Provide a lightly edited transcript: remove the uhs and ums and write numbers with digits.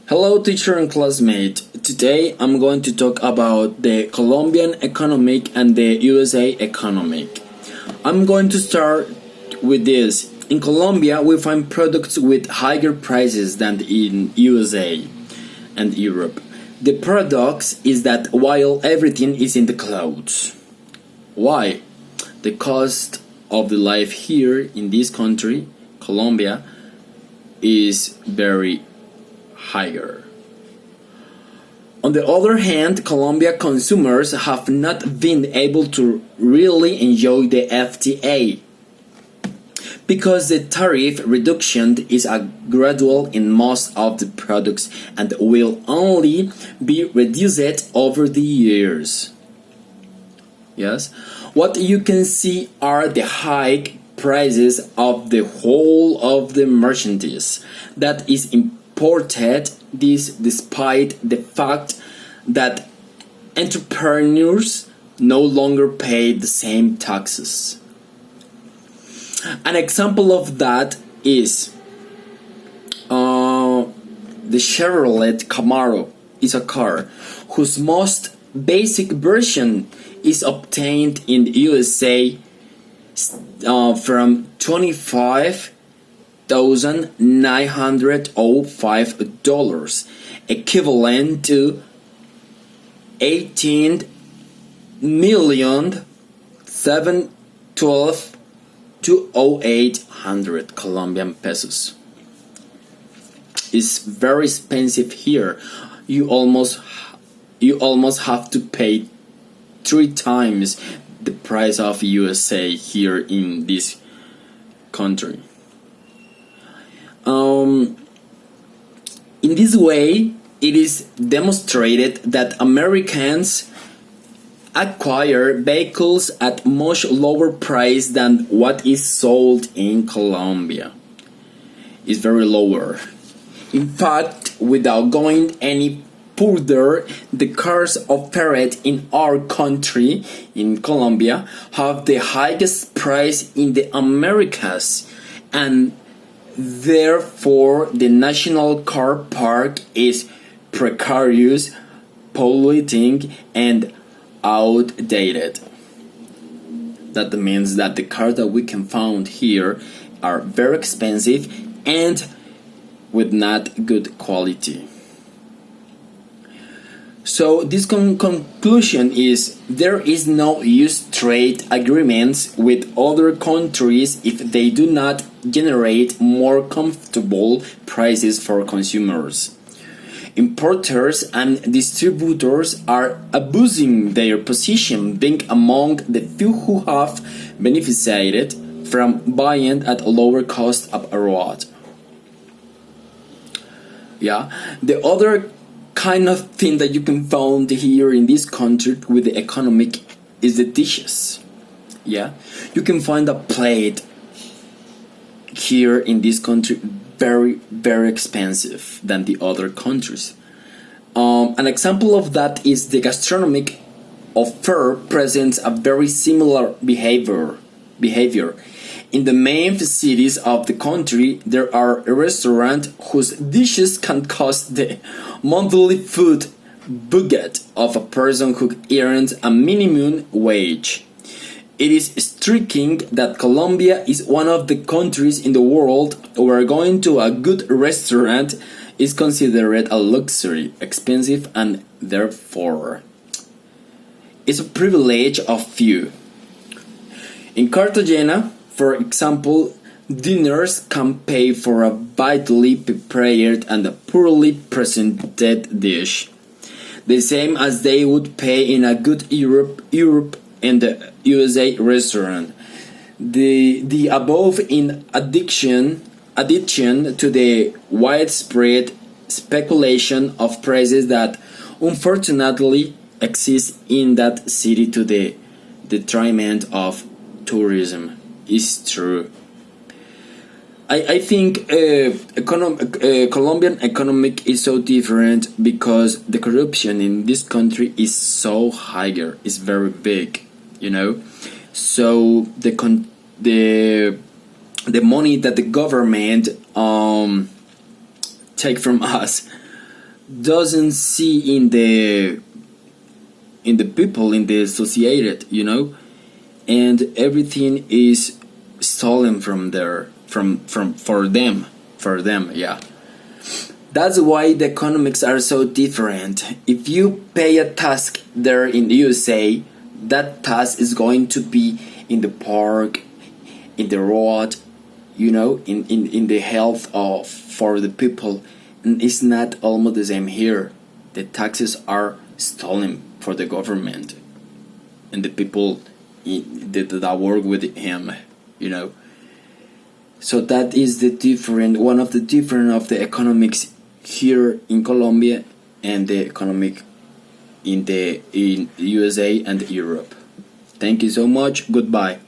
Hello, teacher and classmate. Today I'm going to talk about the Colombian economic and the USA economic. I'm going to start with this. In Colombia, we find products with higher prices than in USA and Europe. The paradox is that while everything is in the clouds. Why? The cost of the life here in this country, Colombia, is very higher. On the other hand, Colombia consumers have not been able to really enjoy the FTA because the tariff reduction is a gradual in most of the products and will only be reduced over the years. Yes, what you can see are the high prices of the whole of the merchandise that is imported, this despite the fact that entrepreneurs no longer pay the same taxes. An example of that is the Chevrolet Camaro is a car whose most basic version is obtained in the USA from $25,905, equivalent to 18,712,208 Colombian pesos. It's very expensive here. You almost have to pay 3 times the price of USA here in this country. In this way, it is demonstrated that Americans acquire vehicles at much lower price than what is sold in Colombia. It's very lower. In fact, without going any further, the cars offered in our country, in Colombia, have the highest price in the Americas, and therefore the national car park is precarious, polluting, and outdated. That means that the cars that we can find here are very expensive and with not good quality. So this conclusion is there is no use trade agreements with other countries if they do not generate more comfortable prices for consumers. Importers and distributors are abusing their position, being among the few who have benefited from buying at a lower cost abroad. Yeah, the other kind of thing that you can find here in this country with the economic is the dishes. Yeah, you can find a plate here in this country very expensive than the other countries. An example of that is the gastronomic offer presents a very similar behavior. In the main cities of the country, there are restaurants whose dishes can cost the monthly food budget of a person who earns a minimum wage. It is striking that Colombia is one of the countries in the world where going to a good restaurant is considered a luxury, expensive, and therefore is a privilege of few. In Cartagena, for example, dinners can pay for a badly prepared and poorly presented dish, the same as they would pay in a good Europe and the USA restaurant. The above in addition to the widespread speculation of prices that unfortunately exists in that city to the detriment of tourism is true. I think Colombian economic is so different because the corruption in this country is so higher, it's very big, you know. So the money that the government take from us doesn't see in the people, in the associated, you know, and everything is stolen from there, from for them, yeah. That's why the economics are so different. If you pay a task there in the USA, that task is going to be in the park, in the road, you know, in the health of for the people, and it's not almost the same here. The taxes are stolen for the government and the people that work with him, you know. So that is the different, one of the different of the economics here in Colombia and the economic in USA and Europe. Thank you so much. Goodbye.